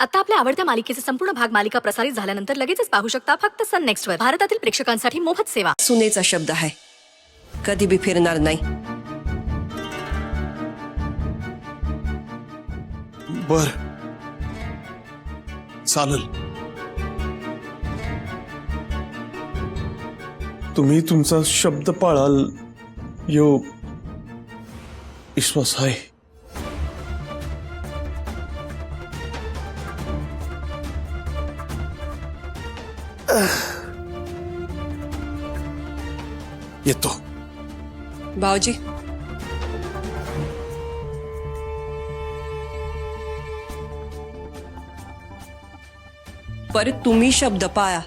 आता आपल्या आवडत्या मालिकेचे संपूर्ण भाग मालिका प्रसारित झाल्यानंतर लगेचच पाहू शकता फक्त सन नेक्स्ट वर. भारतातील प्रेक्षकांसाठी मोफत सेवा. सुनेचा शब्द आहे, कधी बी फिरणार नाही. बर, चालेल. तुम्ही तुमचा शब्द पाळाल यो विश्वास आहे. येतो. भाऊजी, परत तुम्ही शब्द पाळा,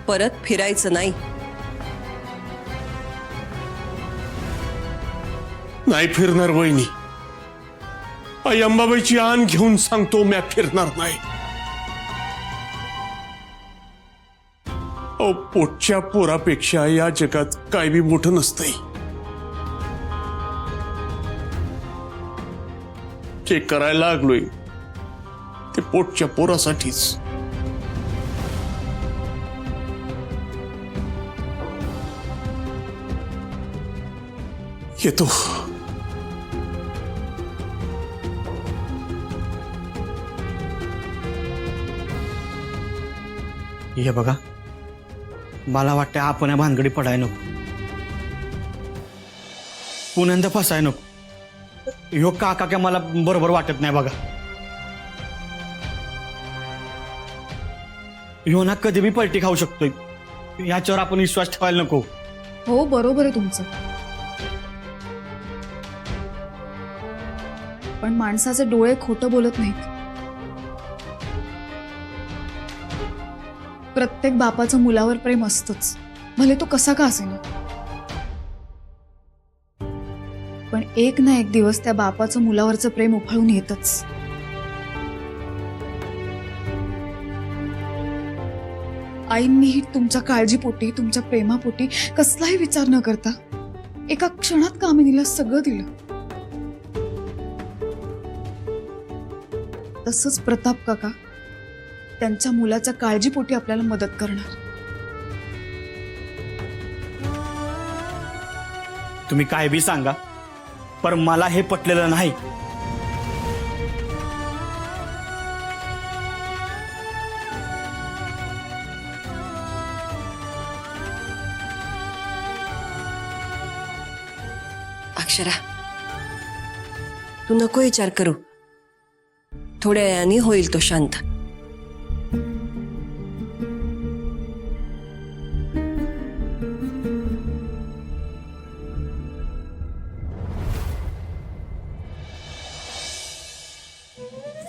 परत फिरायचं नाही. नाही फिरणार वहिनी. आई अंबाबाईची आण घेऊन सांगतो, म्या फिरणार नाही. अहो, पोटच्या पोरापेक्षा या जगात काय बी मोठं नसतंय. जे करायला लागलोय ते पोटच्या पोरासाठीच. येतो. हे बघा, मला वाटतं आपण या भानगडी पडाय नको, पुण्यांदा फसाय नको. ह्यो काका काय मला बरोबर वाटत नाही बघा. ह्यो ना कधी बी पलटी खाऊ शकतोय, याच्यावर आपण विश्वास ठेवायला नको. हो, बरोबर आहे तुमचं. पण माणसाचे डोळे खोटं बोलत नाहीत. प्रत्येक बापाचं मुलावर प्रेम असतंच, भले तो कसा का असेना. पण एक ना एक दिवस त्या बापाचं मुलावरचं प्रेम उफाळून येतच. आईंनीही तुमच्या काळजीपोटी, तुमच्या प्रेमापोटी कसलाही विचार न करता एका क्षणात कामिनीला सगळं दिलं. तसंच प्रताप काका त्यांच्या मुलाच्या काळजीपोटी आपल्याला मदत करणार. तुम्ही काय बी सांगा, पण मला हे पटलेलं नाही. अक्षरा, तू नको विचार करू, थोड्या वेळाने होईल तो शांत.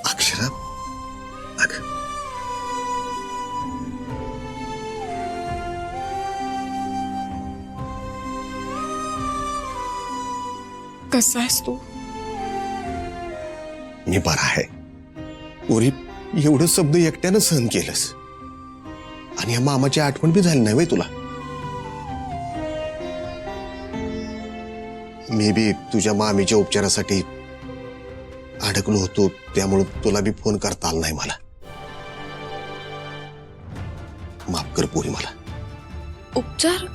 अक्षरा, अगं कसा आहेस तू? मी बरा आहे. उरी, एवढं शब्द एकट्यानं सहन केलंस आणि या मामाची आठवण बी झाली नाही वय तुला. मी बी तुझ्या मामीच्या उपचारासाठी अडकलो होतो, त्यामुळे तुला बी फोन करता आला नाही मला. माफ कर पोरी मला. उपचार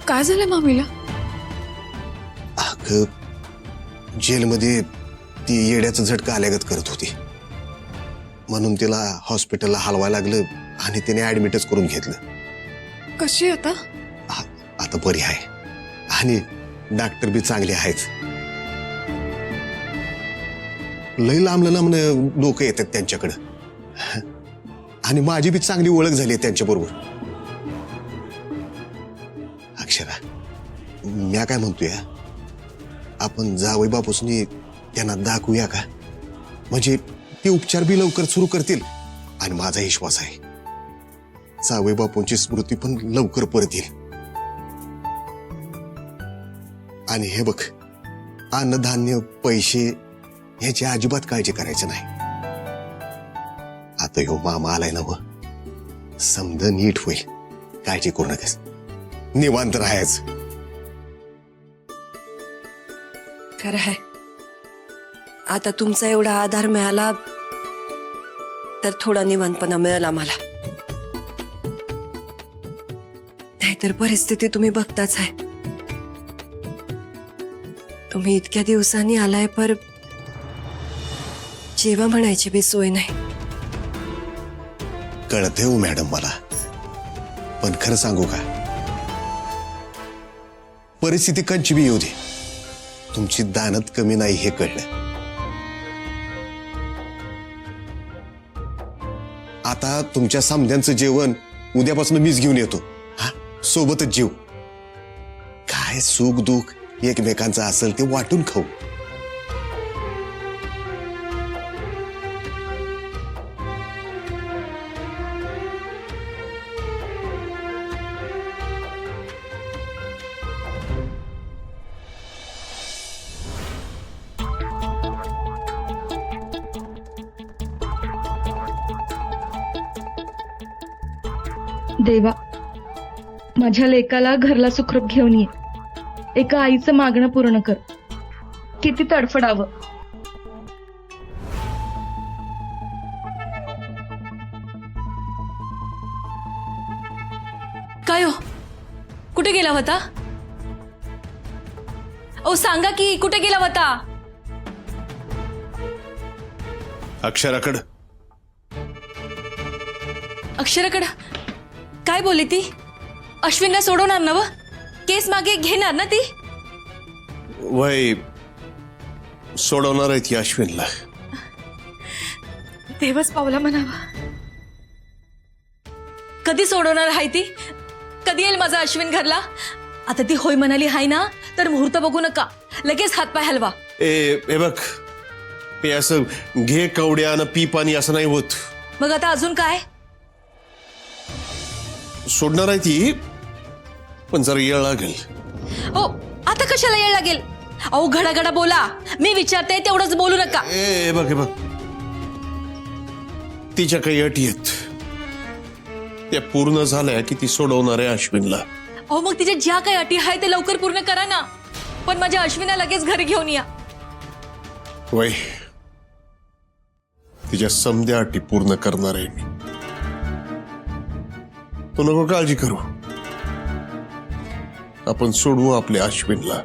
काय झालं मामीला? अगं, जेलमध्ये ती येड्याचा झटका आल्यागत करत होती, म्हणून तिला हॉस्पिटलला हलवायला लागलं आणि तिने ऍडमिटच करून घेतलं. कशी आता? आता बरी आहे आणि डॉक्टर बी चांगले आहेत. लय लांब लोक येतात त्यांच्याकडं आणि माझी बी चांगली ओळख झाली आहे त्यांच्याबरोबर. अक्षरा, म्या काय म्हणतोय, आपण जावई बापूसनी त्यांना दाखवूया का? म्हणजे ते उपचार बी लवकर सुरू करतील आणि माझा विश्वास आहे जावई बापूंची स्मृती पण लवकर परत येईल. आणि हे बघ, अन्नधान्य, पैसे ह्याची अजिबात काळजी करायची नाही. आता ह्यो मामा आलाय ना, व समज नीट होईल, काळजी करू नकोस, निवांत राहायचं. खरं आहे, आता तुमचा एवढा आधार मिळाला तर थोडा निवांतपणा मिळेल आम्हाला. नाहीतर परिस्थिती तुम्ही बघताच आहे. तुम्ही इतक्या दिवसांनी आलाय पर जेव्हा म्हणायची बी सोय नाही. कळते हो मॅडम मला, पण खरं सांगू का, परिस्थिती कंची बी येऊ दे, तुमची दानत कमी नाही हे कळलं. आता तुमच्या सामन्यांचं जेवण उद्यापासून मीच घेऊन येतो. हा, सोबतच जीव. काय सुख दुःख एकमेकांचं असेल ते वाटून खाऊ. देवा, माझ्या लेकाला घरला सुखरूप घेऊन ये. एका आईचं मागणं पूर्ण कर. किती तडफडावं. काय हो, कुठे गेला होता? ओ सांगा की कुठे गेला होता? अक्षराकडं. अक्षराकडं काय बोलली ती? अश्विनला सोडवणार ना व? केस मागे घेणार ना ती? वय सोडवणार आहे ती अश्विनला. देवच पावला म्हणावा. कधी सोडवणार आहे ती? कधी येईल माझा अश्विन घरला? आता ती होय म्हणाली हाय ना, तर मुहूर्त बघू नका, लगेच हातपाय हलवा. हे बघ, हे असं घे कवड्या आणि पी पाणी असं नाही होत. मग आता अजून काय? सोडणार आहे ती, पण जरा येळ लागेल. ओ आता कशाला येळ लागेल? अहो घडाघडा बोला, मी विचारते तेवढंच बोलू नका. हे बघ, तिच्या काही अटी आहेत, त्या पूर्ण झाल्या की ती सोडवणार आहे अश्विनला. अहो मग तिच्या ज्या काही अटी आहे ते लवकर पूर्ण करा ना, पण माझ्या अश्विना लगेच घरी घेऊन या. वय तिच्या समध्या अटी पूर्ण करणार आहे मी. तू नको काळजी करू, आपण सोडवू आपल्या अश्विनला.